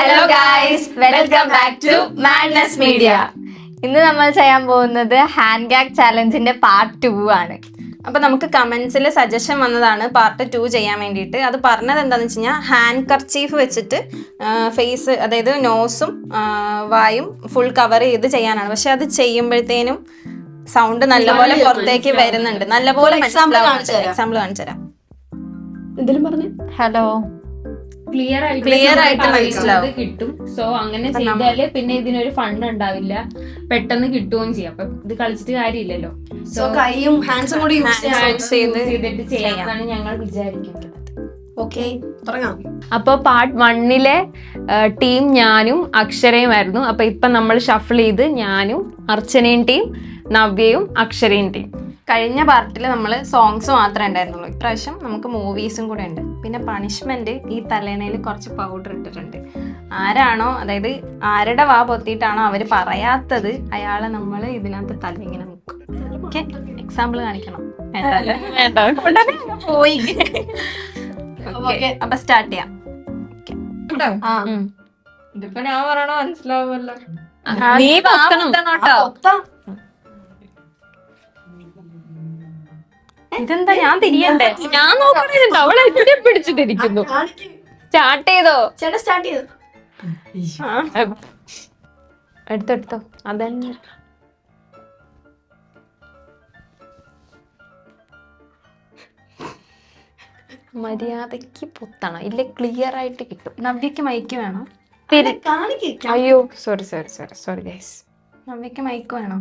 Hello guys, welcome back to madness media. ഇന്ന് നമ്മൾ ചെയ്യാൻ പോകുന്നത് ഹാൻഡ് ഗാഗ് ചാലഞ്ചിന്റെ പാർട്ട് 2 ആണ്. അപ്പൊ നമുക്ക് കമന്റ്സിൽ സജഷൻ വന്നതാണ് പാർട്ട് 2 ചെയ്യാൻ വേണ്ടിയിട്ട്. അത് പറഞ്ഞത് എന്താണെന്ന് വെച്ച് കഴിഞ്ഞാൽ ഹാൻഡ് കർച്ചീഫ് വെച്ചിട്ട് ഫേസ്, അതായത് നോസും വായും ഫുൾ കവർ ചെയ്ത് ചെയ്യാനാണ്. പക്ഷെ അത് ചെയ്യുമ്പോഴത്തേനും സൗണ്ട് നല്ലപോലെ പുറത്തേക്ക് വരുന്നുണ്ട്. നല്ലപോലെ എക്സാമ്പിൾ കാണിച്ചു തരാം. ഹലോ, ക്ലിയർ ആയിട്ട് മനസ്സിലാവും കിട്ടും. സോ അങ്ങനെ ചെയ്താല് പിന്നെ ഇതിനൊരു ഫണ്ട് ഉണ്ടാവില്ല, പെട്ടെന്ന് കിട്ടുകയും ചെയ്യും. അപ്പൊ ഇത് കളിച്ചിട്ട് കാര്യമില്ലല്ലോ. സോ കൈയും ഹാൻഡ്സും കൂടി ചെയ്തിട്ട് ചെയ്യാമെന്നാണ് ഞങ്ങൾ വിചാരിക്കുന്നത്. അപ്പൊ പാർട്ട് 1 ടീം ഞാനും അക്ഷരയുമായിരുന്നു. അപ്പൊ ഇപ്പൊ നമ്മൾ ഷഫിൾ ചെയ്ത് ഞാനും അർച്ചനയും ടീം, നവ്യയും അക്ഷരയും ടീം. കഴിഞ്ഞ പാർട്ടിൽ നമ്മൾ സോങ്സ് മാത്രമേ ഉണ്ടായിരുന്നുള്ളൂ. ഇപ്രാവശ്യം നമുക്ക് മൂവീസും കൂടെ ഉണ്ട്. പിന്നെ പണിഷ്മെന്റ്, ഈ തലേണയിൽ കുറച്ച് പൗഡർ ഇട്ടിട്ടുണ്ട്. ആരാണോ, അതായത് ആരുടെ വാ പൊത്തിയിട്ടാണോ അവർ പറയാത്തത്, അയാളെ നമ്മൾ ഇതിനകത്ത് തലയിങ്ങനെ മുക്കും. ഓക്കെ, എക്സാമ്പിൾ കാണിക്കണം. പോയി. അപ്പൊ സ്റ്റാർട്ട് ചെയ്യാം. ഇതിപ്പോ ഞാൻ പറയണോ മനസ്സിലാവുമല്ലോ. നീ കേട്ടോ. ഇതെന്താ ഞാൻ തിരിയണ്ടേ? ഞാൻ നോക്കണുണ്ട്, അവളെ എന്നെ പിടിച്ചിട്ടിരിക്കുന്നു. സ്റ്റാർട്ട് ചെയ്തോ? ചേട്ടാ സ്റ്റാർട്ട് ചെയ്തു. എടുത്തോ അതന്നെ. മര്യാദക്ക് പൊത്തണം, ഇല്ല ക്ലിയർ ആയിട്ട് കിട്ടും. നവ്യക്ക് മൈക്ക് വേണം. അയ്യോ സോറി ഗൈസ്. നവ്യക്ക് മൈക്ക് വേണം.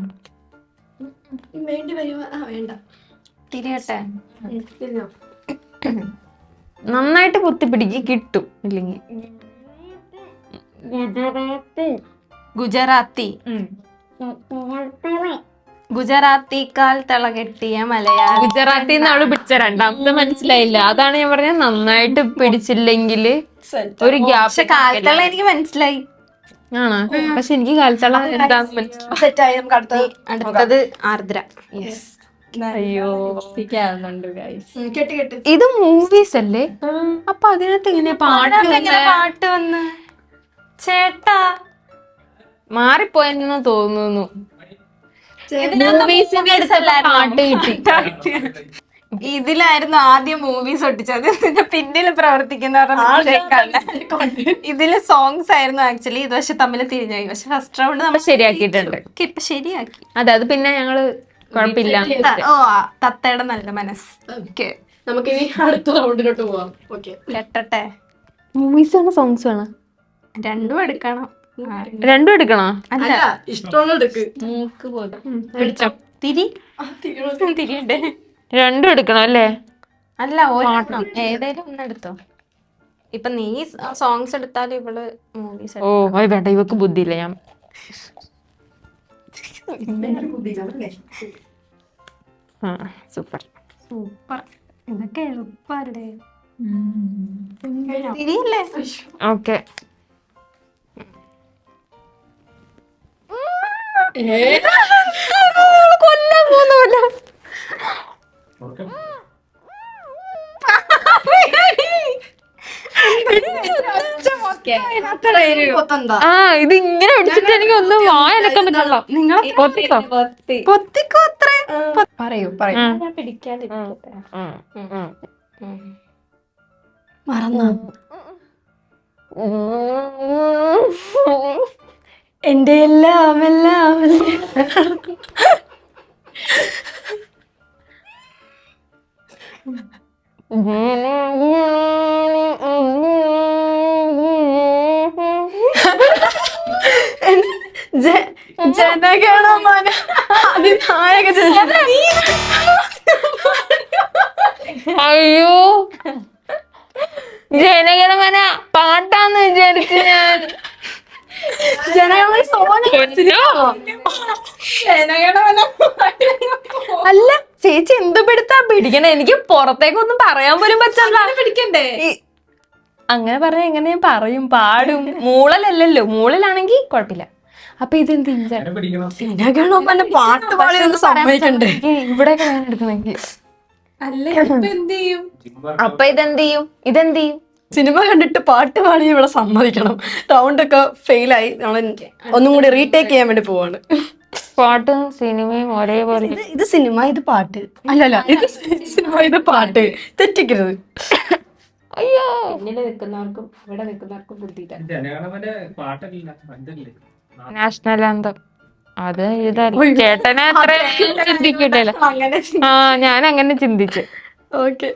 വേണ്ട, തിരിയട്ടെ. നന്നായിട്ട് കുത്തിപ്പിടിക്ക്, കിട്ടും. ഇല്ലെങ്കിൽ ഗുജറാത്തിക്കാൽ തിളകെട്ടിയ മലയാളി. ഗുജറാത്തി അവള് പിടിച്ച രണ്ടാമത്തെ മനസ്സിലായില്ല. അതാണ് ഞാൻ പറഞ്ഞത്, നന്നായിട്ട് പിടിച്ചില്ലെങ്കിൽ ഒരു ഗ്യാപ്പ്. പക്ഷെ കാലത്തള്ള എനിക്ക് മനസ്സിലായി. ആണോ? പക്ഷെ എനിക്ക് കാലത്തള്ള എന്താന്ന് മനസ്സിലായി. അടുത്തത് ആർദ്ര. അയ്യോ, ഇത് മൂവീസ് അല്ലേ? അപ്പൊ അതിനകത്ത് ഇങ്ങനെ പാട്ട് വന്ന് ചേട്ടാ മാറിപ്പോയെന്ന് തോന്നുന്നു. മൂവീസിന്റെ പാട്ട് കിട്ടി. ഇതിലായിരുന്നു ആദ്യം മൂവീസ് ഒട്ടിച്ചത്. ഇതിന്റെ പിന്നിൽ പ്രവർത്തിക്കുന്നവരുടെ ഇതില് സോങ്സ് ആയിരുന്നു ആക്ച്വലി. ഇത് പക്ഷെ തമ്മിൽ തിരിഞ്ഞായി. പക്ഷെ ഫസ്റ്റ് റൗണ്ട് നമ്മൾ ശരിയാക്കിയിട്ടുണ്ട്. ഇപ്പൊ ശരിയാക്കി. അതെ, അത് പിന്നെ ഞങ്ങള് കുഴപ്പമില്ല. ഓ, തത്തയുടെ നല്ല മനസ്സ്. ഓക്കെ, നമുക്ക് ഇനി അടുത്ത റൗണ്ടിലോട്ട് പോവാം. കെട്ടട്ടെ. മൂവീസ് ആണോ സോങ്സ് വേണം? രണ്ടും എടുക്കണം. രണ്ടും എടുക്കണോ? അല്ല, ഇഷ്ടമുള്ള എടുക്ക്. മൂക്ക് പോലെ തിരിയണ്ടേ? രണ്ടും എടുക്കണം അല്ലേ? അല്ല, ഒരെണ്ണം ഏതേലും ഒന്നെടുത്തോ. ഇപ്പൊ നീ സോങ്സ് എടുത്താലും ഇവള് മൂവീസ്. ഓ വേണ്ട, ഇവക്ക് ബുദ്ധിയില്ല. ഞാൻ സൂപ്പർ. ഇതൊക്കെ എളുപ്പല്ലേ? തിരിയല്ലേ? ഓക്കെ. കൊല്ലാൻ പോകുന്നില്ല. ഇത് ഇങ്ങനെ പിടിച്ചിട്ട് എനിക്ക് ഒന്നും വായനക്കാൻ പറ്റില്ല. നിങ്ങൾ പൊത്തിക്കോ. പറയൂ. ഞാൻ പിടിക്കാതിരിക്കട്ടെ. മറന്നോ? എന്റെ എല്ലാം ജനഗണമന അതിനായക. അയ്യോ, ജനഗണമന പാട്ടാന്ന് വിചാരിച്ചു ഞാൻ. അല്ല ചേച്ചി, എന്ത് പിടുത്താ പിടിക്കണേ? എനിക്ക് പുറത്തേക്കൊന്നും പറയാൻ പോലും പറ്റില്ല. പിടിക്കണ്ടേ? അങ്ങനെ പറഞ്ഞ എങ്ങനെ ഞാൻ പറയും, പാടും. മൂളലല്ലല്ലോ, മൂളലാണെങ്കിൽ കുഴപ്പമില്ല. അപ്പൊ ഇതെന്ത് പാട്ട് പാടി സമ്മതിക്കണ്ടേ? ഇവിടെയൊക്കെ വേണം എടുക്കണമെങ്കിൽ. അല്ല, എന്ത് ചെയ്യും? അപ്പൊ ഇതെന്ത് ചെയ്യും? സിനിമ കണ്ടിട്ട് പാട്ട് പാടി ഇവിടെ സമ്മതിക്കണം. റൗണ്ട് ഒക്കെ ഫെയിലായി. നമ്മൾ ഒന്നും കൂടി റീടേക്ക് ചെയ്യാൻ വേണ്ടി പോവാണ്. പാട്ടും സിനിമയും ഒരേപോലെ. ഇത് സിനിമ, ഇത് പാട്ട്. അല്ലല്ല, ഇത് സിനിമ, ഇത് പാട്ട്. തെറ്റിക്കരുത്. അയ്യോ, പിന്നിൽ നിൽക്കുന്നവർക്കും ഇവിടെ നിൽക്കുന്നവർക്കും ബുദ്ധിയില്ല. നാഷണൽ ആന്തം അത് ഇതല്ല. ചേട്ടനെ അത്ര ചിന്തിക്കില്ലല്ലോ. ആ, ഞാൻ അങ്ങനെ ചിന്തിച്ചു. ഓക്കെ.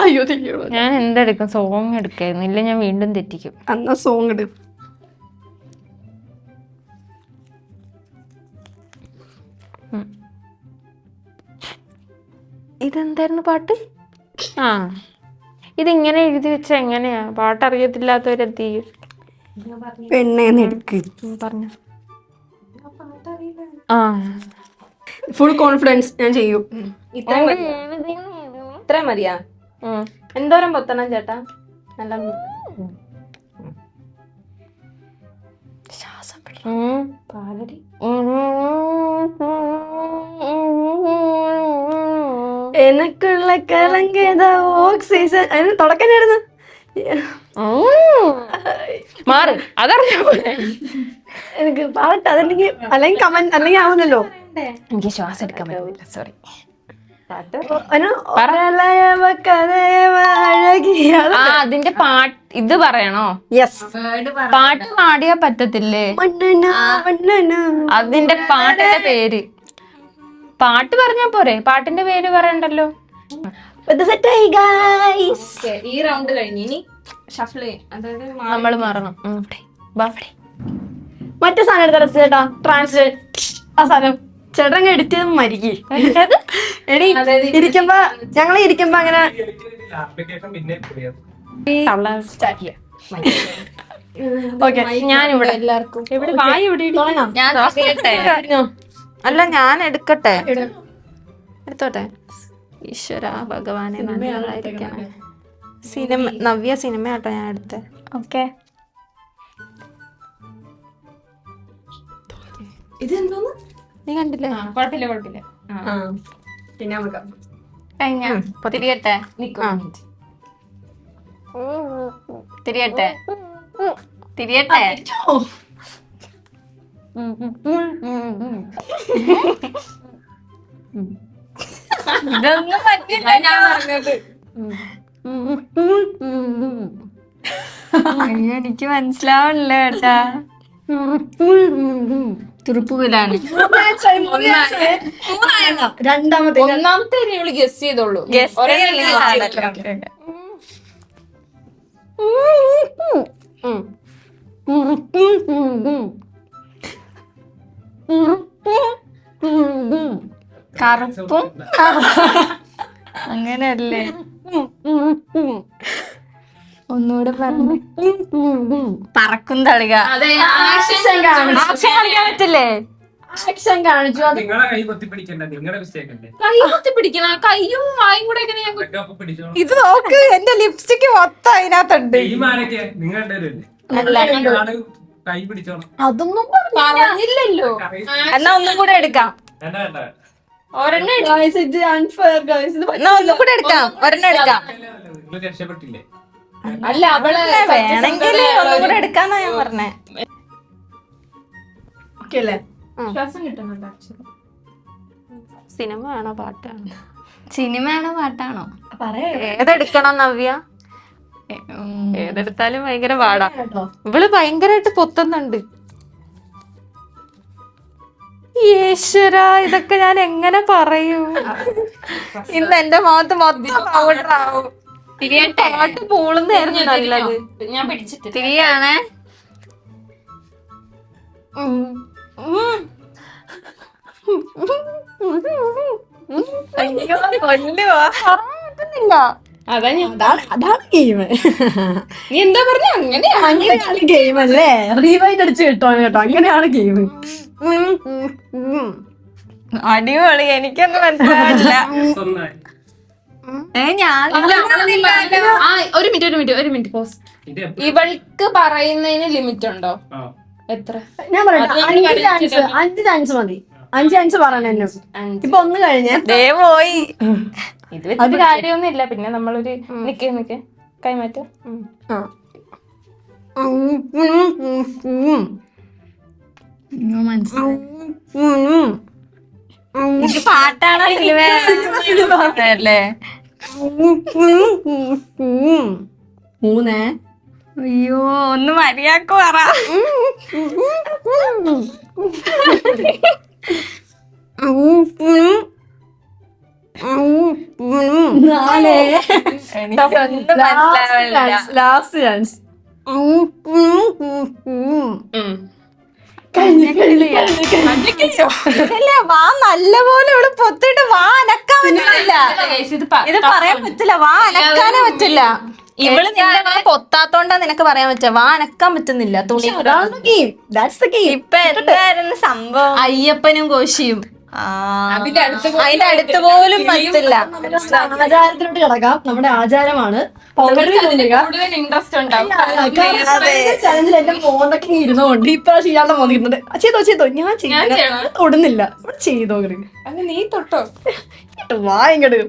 അയ്യോ തെറ്റിയോ. ഞാൻ എന്തെടുക്കും? സോങ് എടുക്കായിരുന്നു. ഇല്ല ഞാൻ വീണ്ടും തെറ്റിക്കും. എന്നാ സോങ് ഇട്. ഇതെന്തായിരുന്നു പാട്ട്? ആ, ഇതിങ്ങനെ എഴുതി വെച്ച എങ്ങനെയാ? പാട്ടറിയത്തില്ലാത്തവരെത്തി പെണ്ണേന്ന് എടുക്ക്. പറഞ്ഞു. ആ, ഫുൾ കോൺഫിഡൻസ് ഞാൻ ചെയ്യും. ഇത്ര മതിയാ? എന്തോരം പൊത്തണം ചേട്ടാ? നല്ല ശ്വാസം പാലടി. എനക്കുള്ള കലങ്കേത ഓക്സിജൻ. അതിന് തുടക്കനായിരുന്നു. മാറ്, അതറിയാ പോലെ. എനിക്ക് പാട്ട് അല്ലെങ്കിൽ കമന്റ് അല്ലെങ്കിൽ ആവുന്നല്ലോ. എനിക്ക് ശ്വാസം എടുക്കാൻ പറ്റില്ല, സോറി. ആ, അതിന്റെ പാട്ട് ഇത് പറയണോ? യെസ്. പാട്ട് പാടിയാ പറ്റത്തില്ലേ? അതിന്റെ പാട്ടിന്റെ പേര് പാട്ട് പറഞ്ഞാ പോരെ? പാട്ടിന്റെ പേര് പറയണ്ടല്ലോ. ഈ റൗണ്ട് കഴിഞ്ഞ് ഇനി ഷഫിൾ ചെയ്യാം. അതായത് നമ്മള് മാറണം. മറ്റേ സാധനം എടുത്താ ചേട്ടാ, ട്രാൻസ്ലേറ്റ്. ആ സാധനം ചേട്ടൻ എഡിറ്റ് ചെയ്ത് മരിക്കി. ഇരിക്കുമ്പോ ഞങ്ങള് ഇരിക്കുമ്പോ അങ്ങനെ ഓക്കെ. ഞാനിവിടെ എല്ലാവർക്കും ഇവിടെ വായ ഇവിടെ തുടങ്ങാം. ഞാൻ അല്ല, ഞാൻ എടുക്കട്ടെ? എടുത്തോട്ടെ. ഈശ്വര ഭഗവാനെ നല്ലതായിരിക്കണം. സിനിമ നവ്യ സിനിമ ആട്ടോ ഞാൻ എടുത്തേ. ഓക്കെ. ഇതെന്തോന്ന് നീ കണ്ടില്ലേ? കുഴപ്പമില്ല കുഴപ്പമില്ല. പിന്നെ നമുക്ക് തിരിയട്ടെ തിരിയട്ടെ തിരിയട്ടെ. ഇതൊന്നും പറ്റില്ല. ഞാൻ പറഞ്ഞത് എനിക്ക് മനസ്സിലാവണില്ല കേട്ടാ. തുറുപ്പുകലാണ്. രണ്ടാമത്തെ ഒന്നാമത്തെ ഇവള് ഗസ് ചെയ്തോളൂ. കറുപ്പും അങ്ങനെയല്ലേ? ഒന്നുകൂടെ പറഞ്ഞു. പറക്കും തളിക. കളിക്കാൻ പറ്റില്ലേ? ആക്ഷൻ കാണിച്ചു. അത് നിങ്ങളെ കൈ പൊത്തി പിടിക്കണ്ട, നിങ്ങളുടെ മിസ്റ്റേക്ക് അല്ലേ? കൈ കുത്തി പിടിക്കണ കയ്യും വായും കൂടെ എങ്ങനെ ഞാൻ ഇതൊക്കെ പിടിച്ചോളാം. ഇത് നോക്ക്, എന്റെ ലിപ്സ്റ്റിക് മൊത്തം അതിനകത്തുണ്ട്. ടീം ആരൊക്കെ? നിങ്ങളുടെ ആള് കൈ പിടിച്ചോളാം. അതൊന്നും പറഞ്ഞില്ലല്ലോ. എന്നാ ഒന്നും കൂടെ എടുക്കാം. വേണ്ട വേണ്ട, ഒരെണ്ണം guys, ഇത് unfair guys. ഇത് എന്നാ ഒന്നും കൂടെ എടുക്കാം. ഒരെണ്ണം എടുക്കാം. നിങ്ങൾ രക്ഷപ്പെട്ടില്ലേ? അല്ല അവള് വേണമെങ്കിൽ ഒന്നും കൂടെ എടുക്കാന്നാ ഞാൻ പറഞ്ഞേ. okay അല്ലേ? ശ്വാസം കിട്ടുന്നുണ്ട് അക്ഷരം. സിനിമ ആണോ പാട്ടാണോ? സിനിമയാണോ പാട്ടാണോ? പറയാ ഏതെടുക്കണം നവ്യ? ഏതെടുത്താലും ഭയങ്കര പാടാ. ഇവള് ഭയങ്കരമായിട്ട് പൊത്തുന്നുണ്ട്. ഈശ്വര, ഇതൊക്കെ ഞാൻ എങ്ങനെ പറയൂ? ഇന്ന് എന്റെ മുഖത്ത് മൊത്തം പൗഡറാവും. പാട്ട് പൂളുന്നായിരുന്നു നല്ലത്. ഞാൻ പിടിച്ചിട്ട് തിരിയാണേ. അതാ ഞാൻ അതാണ് ഗെയിം. നീ എന്താ പറഞ്ഞ? അങ്ങനെയാ അങ്ങനെയാണ് ഗെയിം അല്ലേ? റീവൈൻഡ് അടിച്ച് കിട്ടോ കേട്ടോ. അങ്ങനെയാണ് ഗെയിം. അടിപൊളി. എനിക്കൊന്നും മനസ്സിലാവില്ല. ഒന്നായി. ഞാൻ ആ, ഒരു മിനിറ്റ് പോസ്. ഇത് എപ്പ- ഇവൾക്ക് പറയുന്നതിന് ലിമിറ്റ് ഉണ്ടോ? ആ. എത്ര? ഞാൻ പറയട്ടെ, 5 ചാൻസ് മതി. 5 ചാൻസ് പറയണ എന്നെ. ഇപ്പൊ 1 കഴിഞ്ഞേ. ദേ പോയി. ഇത് വെച്ചിട്ട് കാര്യമൊന്നും ഇല്ല. പിന്നെ നമ്മളൊരു നിക്ക് കൈമാറ്റം. ഇത് പാട്ടാണോ സിനിമയല്ലേ? 3 അയ്യോ ഒന്ന് മര്യാദക്ക് പറ. 4 ലാസ്റ്റ് ചാൻസ്. വാ നല്ലപോലെ ഇവിടെ പൊത്തിട്ട് വാ അനക്കാൻ പറ്റില്ല. ഇത് പറയാൻ പറ്റില്ല, വാ അനക്കാനേ പറ്റില്ല. ഇവള് നിന്റെ വാ പൊത്താത്തോണ്ടാ നിനക്ക് പറയാൻ പറ്റുക, വാ അനക്കാൻ പറ്റുന്നില്ല. തുണി ഇപ്പൊ എന്തായിരുന്നു സംഭവം? അയ്യപ്പനും കോശിയും അതിന്റെ അടുത്ത് പോലും പറ്റില്ല. ആചാരത്തിലോട്ട് കിടക്കാം. നമ്മുടെ ആചാരമാണ് കൂടുതൽ ഇൻട്രസ്റ്റ് ഉണ്ടാവും. ചലഞ്ചിൽ എന്റെ മോന്തൊക്കെ ഇരുന്നുകൊണ്ട് ഇപ്രാവശ്യം ഇയാളുടെ മോൻ കിട്ടുന്നുണ്ട്. ചെയ്തോ ഞാൻ ചെയ്യാൻ തൊടുന്നില്ല. ചെയ്തോ നീ തൊട്ടോ വാ ഇങ്ങോട്ട്.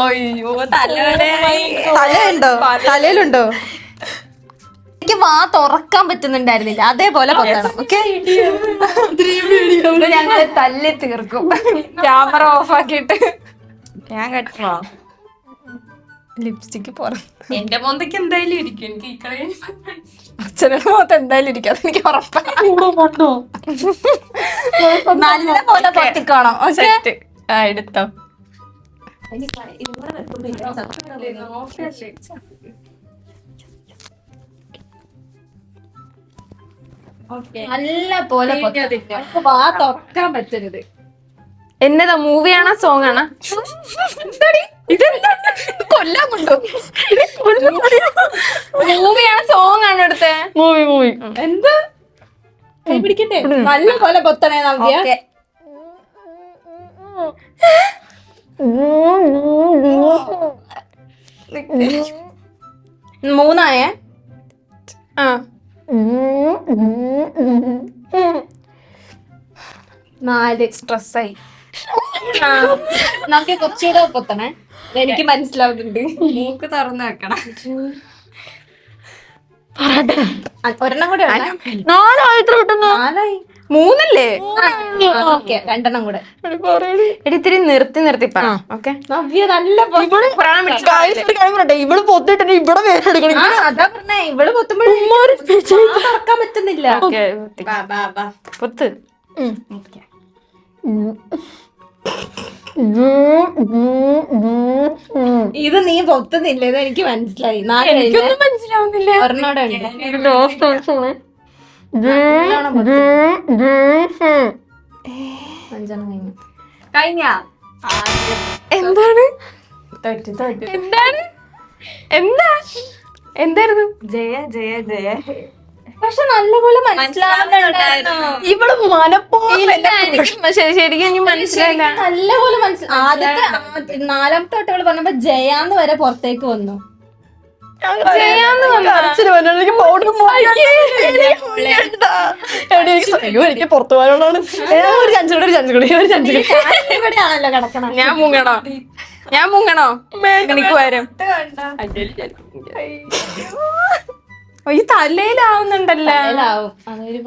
അയ്യോ തലയുണ്ടോ? തലയിലുണ്ടോ? എനിക്ക് വാ തുറക്കാൻ പറ്റുന്നുണ്ടായിരുന്നില്ല, അതേപോലെ പൊത്തണം. ഓക്കെ, ഞങ്ങള് തല്ലി തീർക്കും. ക്യാമറ ഓഫ് ആക്കിയിട്ട് ഞാൻ കേട്ടോ ലിപ്സ്റ്റിക്ക് പുറത്ത്. എന്റെ മോന്തയ്ക്ക് എന്തായാലും ഇരിക്കും. എനിക്ക് ഈ കളി അച്ഛനും മുഖത്ത് എന്തായാലും ഇരിക്കും, അതെനിക്ക് ഉറപ്പാണ്. നല്ല പോലെ പൊത്തിക്കോണം. എടുത്തോ. നല്ല പോലെ വാ തുറക്കാൻ പറ്റരുത്. എന്നതാ, മൂവിയാണോ സോങ് ആണോ? കൊല്ലാൻ കൊണ്ടോ? മൂവിയാണോ സോങ് ആണോ എടുത്തേ? മൂവി എന്താ കൈ പിടിക്കട്ടെ? നല്ല പോലെ പൊത്തണേ നവ്യ. 3 4 സ്ട്രെസ്സായി. നമുക്ക് കുറച്ചുകൂടെ പൊത്തണേ. എനിക്ക് മനസ്സിലാവുന്നുണ്ട്. മൂക്ക് തുറന്ന് വെക്കണം. ഒരെണ്ണം കൂടെ 4 3 ഓക്കെ, 2 കൂടെ. ഇത്തിരി നിർത്തി പറ. ഓക്കെ, നവ്യ നല്ല ഇവള് പൊത്തിട്ട് ഇവിടെ വേറെ എടുക്കണം. അതാ പറഞ്ഞേ, ഇവള് പൊത്തുമ്പോഴും തുറക്കാൻ പറ്റുന്നില്ല. പൊത്ത്. ഇത് നീ പൊത്തുന്നില്ല, ഇത് എനിക്ക് മനസ്സിലായി. മനസ്സിലാവുന്നില്ല. ഒരെണ്ണോടെ ഉണ്ട്. 5 കഴിഞ്ഞ. എന്താണ് എന്തായിരുന്നു? ജയ ജയ ജയ. പക്ഷെ നല്ലപോലെ മനസ്സിലാവുന്നുണ്ടായിരുന്നു. ഇവള് ശരിക്കും എനിക്ക് മനസ്സിലായില്ല. നല്ലപോലെ മനസ്സിലായി. ആദ്യത്തെ 4ാമത്തെ തൊട്ട് ഇവള് പറഞ്ഞപ്പോ ജയാന്ന് വരെ പുറത്തേക്ക് വന്നു. എനിക്ക് പുറത്തു പോകാനുള്ളതാണ്. ഒരു ചാൻസ് കൂടി. ഇവിടെയാണല്ലോ കിടക്കണം. ഞാൻ മുങ്ങണോ? എനിക്ക് വരും. ഈ തലയിലാവുന്നുണ്ടല്ലോ. അതൊരു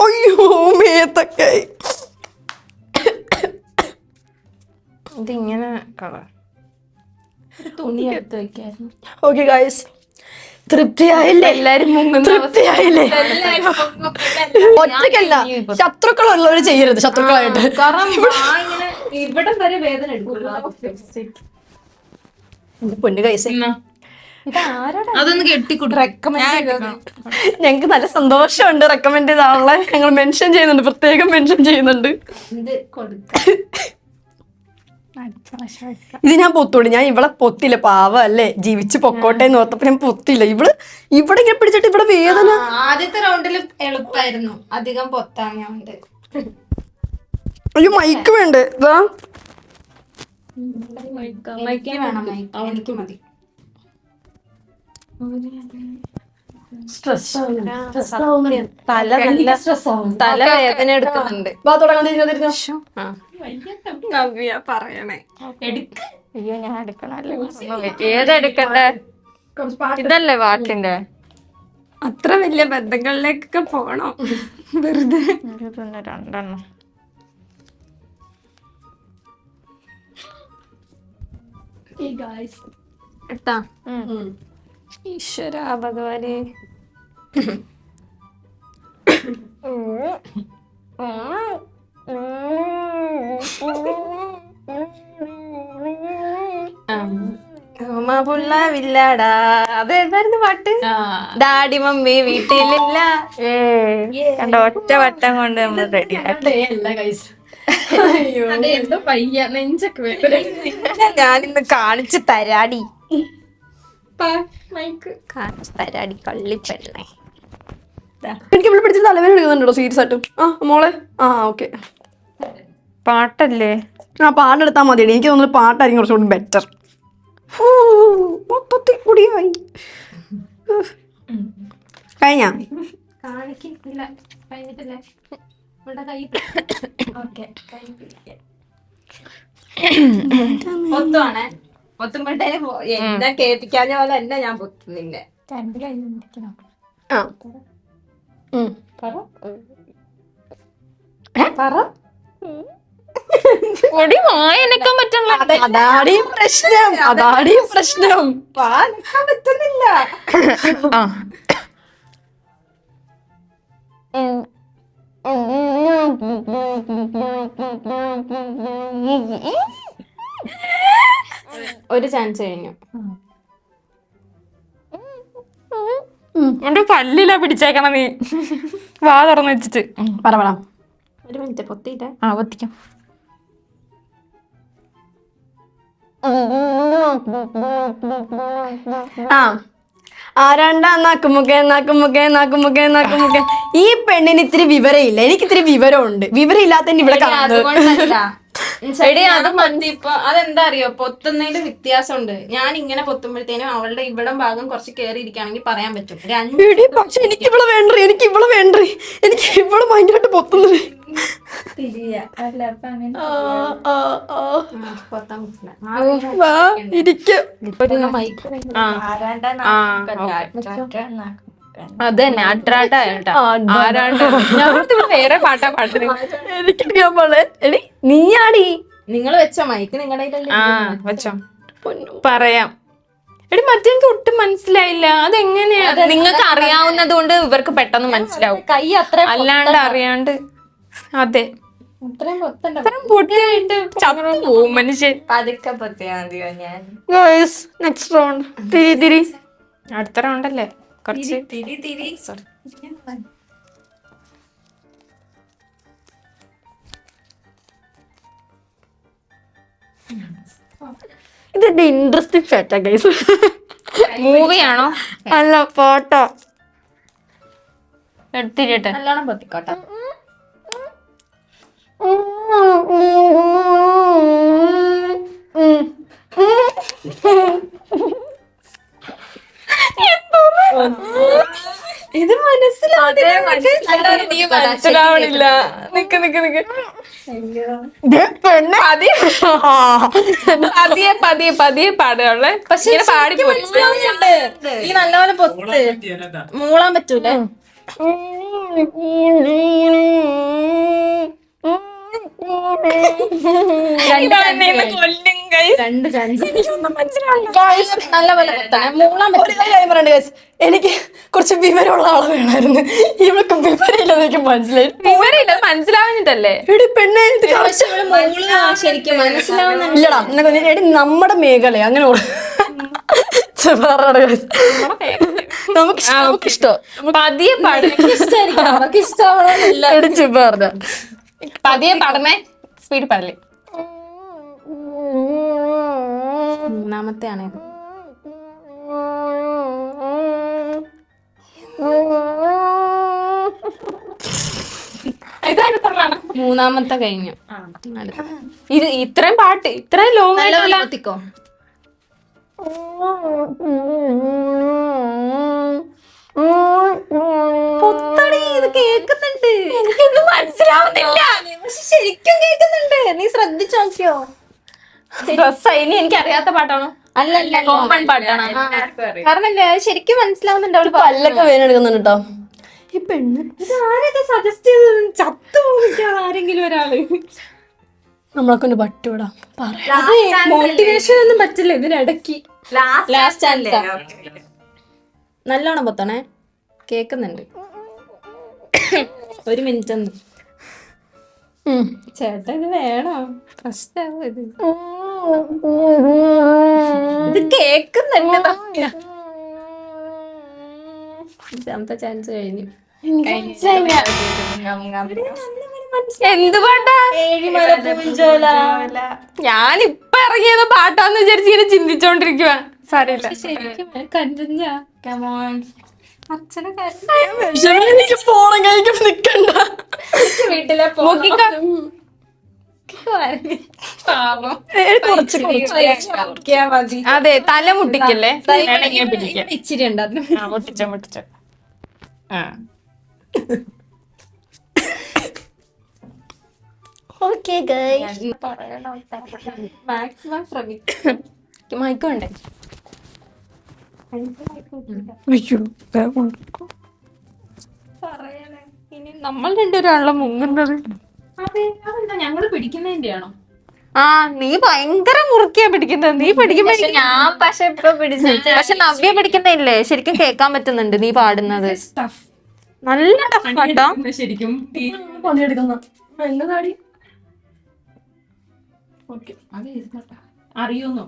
അയ്യോ മേത്തൊക്കെ. ഇതിങ്ങനെ കളർ തുണി എടുത്ത് വെക്കായിരുന്നു. Okay guys, തൃപ്തിയായില്ലേ? എല്ലാരും മുങ്ങുന്ന തൃപ്തിയായില്ലേ? ഒറ്റയ്ക്കല്ല, ശത്രുക്കളുള്ളവര് ചെയ്യരുത്. ശത്രുക്കളായിട്ട് ഇവിടെ വരെ വേദന എടുക്കുള്ളൂ. പൊന്നു ഗൈസ്, അതൊന്ന് കെട്ടിക്കൊടുക്കും. ഞങ്ങക്ക് നല്ല സന്തോഷമുണ്ട്. റെക്കമെൻഡ് ചെയ്ത ആളെ ഞങ്ങൾ മെൻഷൻ ചെയ്യുന്നുണ്ട്, പ്രത്യേകം മെൻഷൻ ചെയ്യുന്നുണ്ട്. ഇത് കൊടുക്കാം. ഇത് ഞാൻ പൊത്തോളൂ. ഞാൻ ഇവളെ പൊത്തില്ല, പാവ അല്ലേ, ജീവിച്ച് പൊക്കോട്ടെ എന്ന് ഓർത്തപ്പോ ഞാൻ പൊത്തില്ല. ഇവിടെ ഇങ്ങനെ പിടിച്ചിട്ട് ഇവിടെ വേദന. ആദ്യത്തെ റൗണ്ടിൽ എളുപ്പായിരുന്നു, അധികം പൊത്താഞ്ഞോണ്ട്. അയ്യോ മൈക്ക് വേണ്ടേ? ഇതാ മൈക്ക് വേണം. എനിക്ക് മതി. തല നല്ല തലവേദന എടുക്കുന്നുണ്ട്. ആ. നവ്യ പറയണേ. അയ്യോ ഞാൻ എടുക്കണല്ലോ. ഏതെടുക്കണ്ടേ? ഇതല്ലേ പാട്ടിന്റെ? അത്ര വലിയ ബന്ധങ്ങളിലേക്കൊക്കെ പോണോ വെറുതെ? രണ്ടെണ്ണം. എടുത്താ? ഈശ്വര ഭഗവാനെ. പുള്ള വില്ലാടാ, അതേതായിരുന്നു പാട്ട്? ഡാഡി മമ്മി വീട്ടിലില്ല. കണ്ട ഒറ്റ വട്ടം കൊണ്ട് നമ്മൾ റെഡി. എന്തോ പയ്യ നെഞ്ചൊക്കെ ഞാനിന്ന് കാണിച്ചു തരാടി. കാണിച്ചു തരാടി കള്ളിപ്പെണ്ണേ. എനിക്ക് ഇവിടെ പിടിച്ച് തലവേദന എടുക്കുന്നുണ്ടോ സീരിയസ് ആയിട്ടും? ആ മോളെ. ആ ഓക്കെ. പാട്ടല്ലേ? ആ പാട്ടെടുത്താൽ മതിയടി. എനിക്ക് തോന്നുന്നു പാട്ടായിരിക്കും കുറച്ചുകൂടി ബെറ്റർ. മൊത്തത്തിൽ കൂടിയായി കഴിഞ്ഞ പൊത്തുവാണേ. പൊത്തുമ്പോഴത്തേന് എന്നെ കേൾപ്പിക്കാഞ്ഞ പോലെ എന്നെ ഞാൻ പൊത്തു നിന്നെ. ആ പൊടി വായനക്കാൻ പറ്റണല്ലോ. അതാടി പ്രശ്നം. അതാടി പ്രശ്നം. പറ്റുന്നില്ല. ആ ഒരു ചാൻസ് കഴിഞ്ഞു. എന്റെ പല്ലിലാ പിടിച്ചേക്കണം നീ. വാ തുറന്ന് വെച്ചിട്ട് പറ പറ. ഒരു മിനിറ്റ് പൊത്തിയിട്ടേ. ആ പൊത്തിക്കാം. ആ ആരാണ്ടാ നാക്കുമുഖേ നാക്കുമുഖേ നാക്കുമുഖേ നാക്കുമുഖേ. ഈ പെണ്ണിന് ഇത്തിരി വിവരമില്ല. എനിക്ക് ഇത്തിരി വിവരമുണ്ട്. വിവരം ഇല്ലാത്ത ഇവിടെ കാണുന്നത്. അതുകൊണ്ടല്ല. അത് പൊത്തിപ്പോ അതെന്താ അറിയോ, പൊത്തുന്നതിന്റെ വ്യത്യാസമുണ്ട്. ഞാൻ ഇങ്ങനെ പൊത്തുമ്പോഴത്തേനും അവളുടെ ഇവിടം ഭാഗം കുറച്ച് കേറിയിരിക്കുകയാണെങ്കിൽ പറയാൻ പറ്റും. എടി, പക്ഷെ എനിക്ക് ഇവിടെ വേണ്ടേ. എനിക്ക് ഇവിടെ വേണ്ടേ. എനിക്ക് ഇവിടെ ഭയങ്കരമായിട്ട് പൊത്തുന്നത്. വാ ഇരിക്ക. അത് തന്നെ അട്രാട്ട ആരാണ്ട്. വേറെ പാട്ടാ പാടുന്നത്. എനിക്കറിയാൻ പോലെ. എടി നീയാടി. നിങ്ങൾ വെച്ചോ മൈക്ക് നിങ്ങളുടെ ആ വെച്ചോ പറയാം. എടി മറ്റേക്ക് ഒട്ടും മനസ്സിലായില്ല. അതെങ്ങനെയാ? നിങ്ങൾക്ക് അറിയാവുന്നത് കൊണ്ട് ഇവർക്ക് പെട്ടെന്ന് മനസ്സിലാവും. കൈ അത്ര അല്ലാണ്ട് അറിയാണ്ട്. അതെ അത്രയും പൊത്തണ്ട. പൊട്ടിയായിട്ട് ചത്തു പോവും മനുഷ്യൻ. പതുക്കെ പൊത്തിയാ മതിയോ? ഞാൻ നെക്സ്റ്റ് റൗണ്ട്. തിരി തിരി. അടുത്ത റൗണ്ടല്ലേ കുറച്ച്. തിരി തിരി. ഇതെന്റെ ഇൻട്രസ്റ്റിംഗ് ഫാറ്റാ ഗൈസ്. മൂവിയാണോ? അല്ല ഫോട്ടോ. എടുത്തിരിട്ടെ. നല്ലോണം പൊത്തിക്കോട്ടെ. ഇത് മനസ്സിലാവണില്ല. നിക്ക് നിക്ക് നിക്ക്. പതിയെ പതിയെ പതിയെ പാടുകളെ. പക്ഷെ പാടിപ്പോയി. ഈ നല്ലപോലെ പൊത്ത് മൂളാൻ പറ്റൂലേ? രണ്ട് ചാൻസ്. നല്ലപോലെ പൊത്തണേ. മൂളാൻ പറ്റില്ല. എനിക്ക് കുറച്ച് വിവരമുള്ള ആളെ വേണമായിരുന്നു. ഇവൾക്ക് വിവരമില്ലെന്ന് എനിക്ക് മനസ്സിലായി. വിവരമില്ല മനസ്സിലാവുന്നിട്ടല്ലേ? എടി പെണ്ണെ ഇത് ശരിക്കും മനസ്സിലാവുന്ന ഇല്ലടാ. എടി നമ്മുടെ മേഖല അങ്ങനെ നമുക്കിഷ്ടം. പതിയെ പാടും. അവർക്ക് ഇഷ്ടമാവണമെന്നില്ല. എടിച്ചു പറഞ്ഞ പതിയെ പാടണേ. സ്പീഡ് പാടില്ലേ? മൂന്നാമത്തെ ആണേത്. മൂന്നാമത്തെ കഴിഞ്ഞു. ഇത് ഇത്രയും പാട്ട് ഇത്രയും ലോങ് ആയിട്ടുള്ള പൊത്തടി, ഇത് കേക്കുന്നുണ്ട്. എനിക്കൊന്നും മനസ്സിലാവുന്നില്ല. പക്ഷെ ശരിക്കും കേക്കുന്നുണ്ട്. നീ ശ്രദ്ധിച്ചു നോക്കിയോ? ഇനി എനിക്ക് അറിയാത്ത പാട്ടാണോ? അല്ലല്ല, കോമൺ പാട്ടാണ്. കാരണം ശരിക്കും മനസ്സിലാവുന്നുണ്ട് അവള് പല്ലൊക്കെ വേനെടുക്കുന്നുണ്ട് കേട്ടോ ഈ പെണ്ണ്. സജസ്റ്റ് ചെയ്ത് ചത്തു പോകാൻ ആരെങ്കിലും ഒരാള്. നമ്മളെ കൊണ്ട് പറ്റൂടാ പറയാ. മോട്ടിവേഷൻ ഒന്നും പറ്റില്ല ഇതിനിടയ്ക്ക്. Last chance. നല്ലോണം പൊത്തണേ, കേക്കുന്നുണ്ട്. 1 മിനിറ്റ് ഒന്ന്. ചേട്ടാ ഇത് വേണോ? പ്രശ്നമാവോ ഇത്? ഇത് കേക്കുന്നുണ്ട്. 5ാമത്തെ ചാൻസ് കഴിഞ്ഞു. എന്ത് പാട്ടാ? ഞാനിപ്പൊ ഇറങ്ങിയത് പാട്ടാന്ന് വിചാരിച്ച് ഇങ്ങനെ ചിന്തിച്ചോണ്ടിരിക്കുക. സാരമില്ല. ശരിക്കും കരഞ്ഞ. അച്ഛനെ എനിക്ക് ഫോണം കഴിക്കാൻ നിക്കണ്ട. വീട്ടിലെ മതി. അതെ, തല മുട്ടിക്കല്ലേ? ഇച്ചിരി ഉണ്ട് അതിന്. മുട്ടിച്ച ഓക്കേ ഗൈസ്, മാക്സിമം ശ്രമിക്കും. മയക്കുണ്ടേ? ഇനി നമ്മൾ രണ്ടുപേരാണല്ലോ മുങ്ങുന്നത്. അതെ, അതെന്താ ഞങ്ങള് പിടിക്കുന്നതിന്റെയാണോ? ആ, നീ ഭയങ്കര മുറുക്കിയാ പിടിക്കുന്നത്. നീ പഠിക്കുമ്പോ ഞാൻ പക്ഷെ ഇപ്പൊ പിടിച്ചു. പക്ഷെ നവ്യ പിടിക്കുന്നില്ലേ, ശരിക്കും കേക്കാൻ പറ്റുന്നുണ്ട് നീ പാടുന്നത്. നല്ല ടഫ് കേട്ടോ. ശരിക്കും പണിയെടുക്കുന്ന എന്റെ താടി. അറിയുന്നു.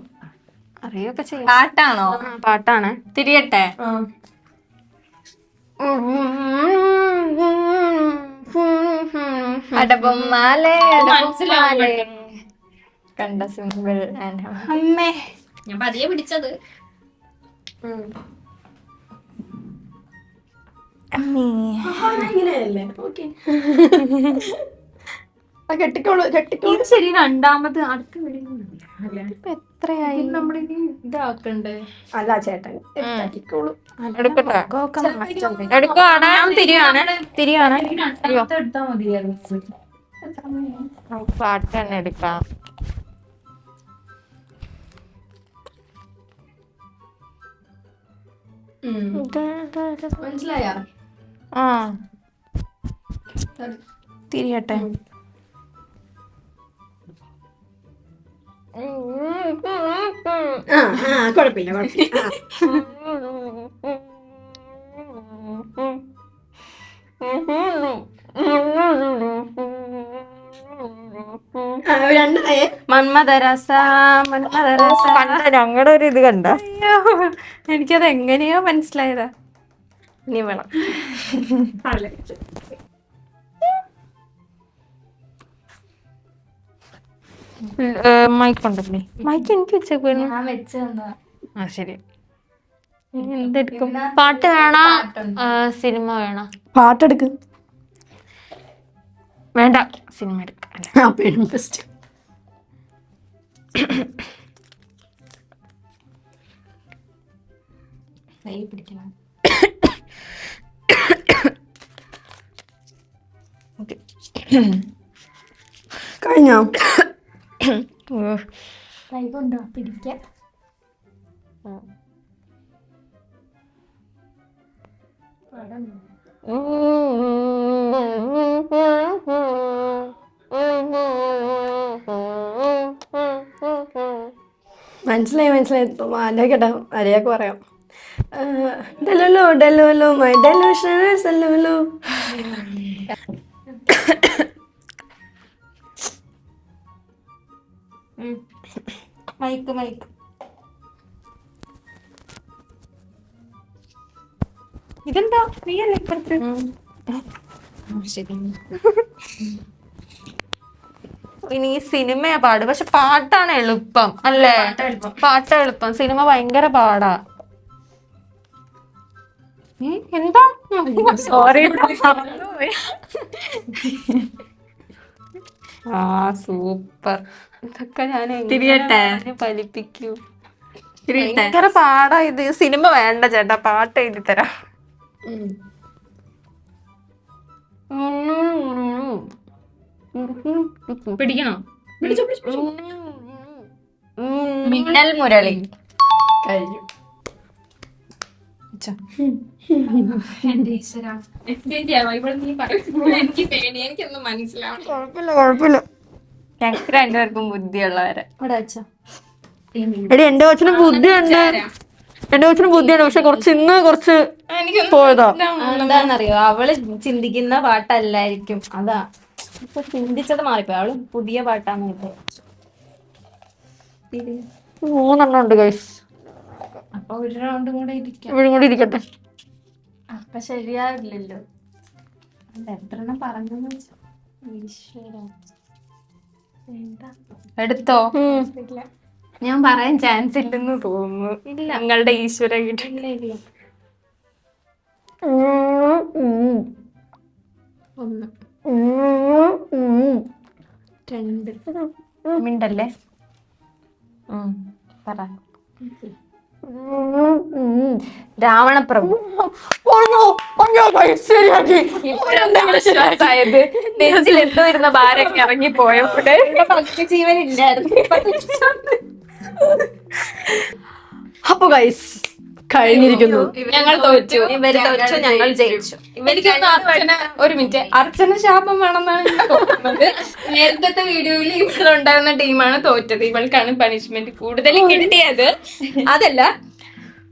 അറിയൊക്കെ ചെയ്യും. പാട്ടാണോ? പാട്ടാണ്. തിരിയട്ടെ. അടബൊമ്മാലേ മനസ്സിലാവും. കണ്ട സിമ്പിൾ ആൻഡ് അമ്മേ. ഞാൻ പതിയെ പിടിച്ചത്. ഇങ്ങനെയല്ലേ? ഓക്കെ, കെട്ടിക്കോളൂ കെട്ടിക്കോളൂ. ഇത് ശരി, രണ്ടാമത് അടുത്ത എത്രയായി? നമ്മളിനി ഇതാക്കണ്ടേ? അല്ല ചേട്ടൻ കെട്ടിക്കോളൂ. എടുക്കുവാണ്. തിരിയാണ്. രണ്ടാമത്തെ എടുത്താ മതിയായിരുന്നു. പാട്ട് തന്നെ എടുക്കാം. മനസ്സിലായ? ആ, തിരിയട്ടെ. കുഴപ്പമില്ല കുഴപ്പമില്ല. മന്മദരസ മന്മദരസ. ഞങ്ങളുടെ ഒരു ഇത് കണ്ട. എനിക്കത് എങ്ങനെയോ മനസ്സിലായതാ. ഇനി വേണം. മൈക്കുണ്ടല്ലേ? മൈക്ക് എനിക്ക് വെച്ചേക്കു. ഞാൻ വെച്ച് തന്നതാ. ആ, ശരി. എന്തെടുക്കും? പാട്ട് വേണോ സിനിമ വേണോ? പാട്ടെടുക്ക്. വേണ്ട, സിനിമ എടുക്കാം. ബെസ്റ്റ്. കൈ പിടിക്കണം. കഴിഞ്ഞോ? കൈ കൊണ്ടോ പിടിക്കാം. മനസ്സിലായി മനസ്സിലായി. ആലോചിക്കട്ടെ, അറിയാക്ക് പറയാം. ഡെലുലു ഡെലുലു മൈ ഡെലുഷണൽ സെല്ലുലു. Mic mic. ഇതെന്താ നീയല്ലേ ഇപ്പുറത്ത്? ഇനി സിനിമയാ പാട്. പക്ഷെ പാട്ടാണ് എളുപ്പം അല്ലേ? പാട്ടാ എളുപ്പം. സിനിമ ഭയങ്കര പാടാ. എന്താ? സോറി. ആ, സൂപ്പർ. ഇതൊക്കെ ഞാൻ തിരിയട്ടെ? ഫലിപ്പിക്കൂ. ഭയങ്കര പാടാ ഇത്. സിനിമ വേണ്ട ചേട്ടാ, പാട്ട് എഴുതി തരാം. പിടിക്കണോ? മിന്നൽ മുരളി. കഴിഞ്ഞു. എന്റെ ഈശ്വരാ. എക്സ്ചേഞ്ച് ചെയ്യാമോ? ഇവിടെ നീ പറയുമ്പോൾ എനിക്ക് പേടി, എനിക്കൊന്നും മനസ്സിലാവണം. കുഴപ്പമില്ല. ഞങ്ങൾക്ക് രണ്ടുപേർക്കും ബുദ്ധിയുള്ളവരെ. എടി എന്റെ കൊച്ചിന് ബുദ്ധിയുണ്ട്, പക്ഷെ കുറച്ച് പോയതാ. എന്താന്നറിയോ, അവള് ചിന്തിക്കുന്ന പാട്ടല്ലായിരിക്കും, അതാ ഇപ്പൊ ചിന്തിച്ചത് മാറിപ്പോയി. അവള് പുതിയ പാട്ടാണ് കേട്ടോ. 3 ഉണ്ട് ഗൈസ്. അപ്പൊ ഒരു റൗണ്ട് കൂടെ ഇരിക്കാം. ഇവിടെ കൂടി ഇരിക്കട്ടെ. അപ്പൊ ശരിയാവില്ലല്ലോ. എത്രണ്ണം പറഞ്ഞെന്ന് വെച്ചാ എടുത്തോ? ഞാൻ പറയാൻ ചാൻസ് ഇല്ലെന്ന് തോന്നുന്നു. ഇല്ല, നിങ്ങളുടെ ഈശ്വര കിട്ടില്ല. ഒന്ന് മിണ്ടല്ലേ. പറ. രാവണപ്രഭു. ശരിയാക്കി. ആയത് നെഞ്ചിൽ എന്തോ ഇരുന്ന ഭാരൊക്കെ ഇറങ്ങിപ്പോയപ്പോഴേ ജീവൻ ഇല്ലായിരുന്നു. അപ്പൊ ഗൈസ് കഴിഞ്ഞിരിക്കുന്നു. ഞങ്ങൾ തോറ്റു. ഇവര് തോറ്റു, ഞങ്ങൾ ജയിച്ചു. എനിക്ക് ഒരു മിനിറ്റ്, അർച്ചന ശാപം വേണമെന്നാണ് എനിക്ക് തോന്നുന്നത്. നേരത്തെ വീഡിയോയിൽ ഇവളുണ്ടായിരുന്ന ടീമാണ് തോറ്റത്. ഇവൾക്കാണ് പണിഷ്മെന്റ് കൂടുതൽ കിട്ടിയത്. അതല്ല,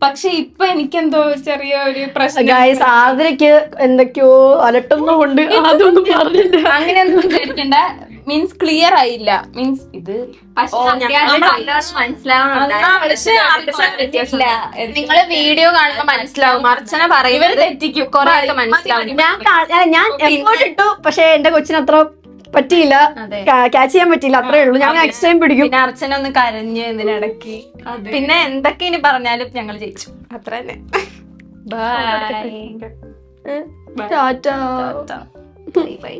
പക്ഷെ ഇപ്പൊ എനിക്കെന്തോ ചെറിയൊരു പ്രശ്നം. ഗൈസ് ആതിരക്ക് എന്തൊക്കെയോ അലട്ടുന്നുകൊണ്ട് അതൊന്നും പറഞ്ഞില്ല. അങ്ങനെയൊന്നും വിചാരിക്കണ്ട. മീൻസ് ക്ലിയർ ആയില്ല. മീൻസ് ഇത് നിങ്ങള് വീഡിയോ കാണുമ്പോ മനസ്സിലാവും. അർച്ചന പറയുന്നത് തെറ്റിക്കും, കൊറേ മനസ്സിലാവും. ഞാൻ എഫോർട്ട് ഇട്ടു, പക്ഷെ എന്റെ കൊച്ചിന് അത്ര പറ്റിയില്ല, ക്യാച്ച് ചെയ്യാൻ പറ്റിയില്ല, അത്രേ ഉള്ളൂ. ഞാൻ നെക്സ്റ്റ് ടൈം പിടിക്കും. പിന്നെ അർച്ചന ഒന്ന് കരഞ്ഞ് ഇതിനിടയ്ക്ക്. പിന്നെ എന്തൊക്കെ ഇനി പറഞ്ഞാലും ഞങ്ങൾ ജയിച്ചു, അത്ര തന്നെ. ബൈ. ടാറ്റാ. Bye by.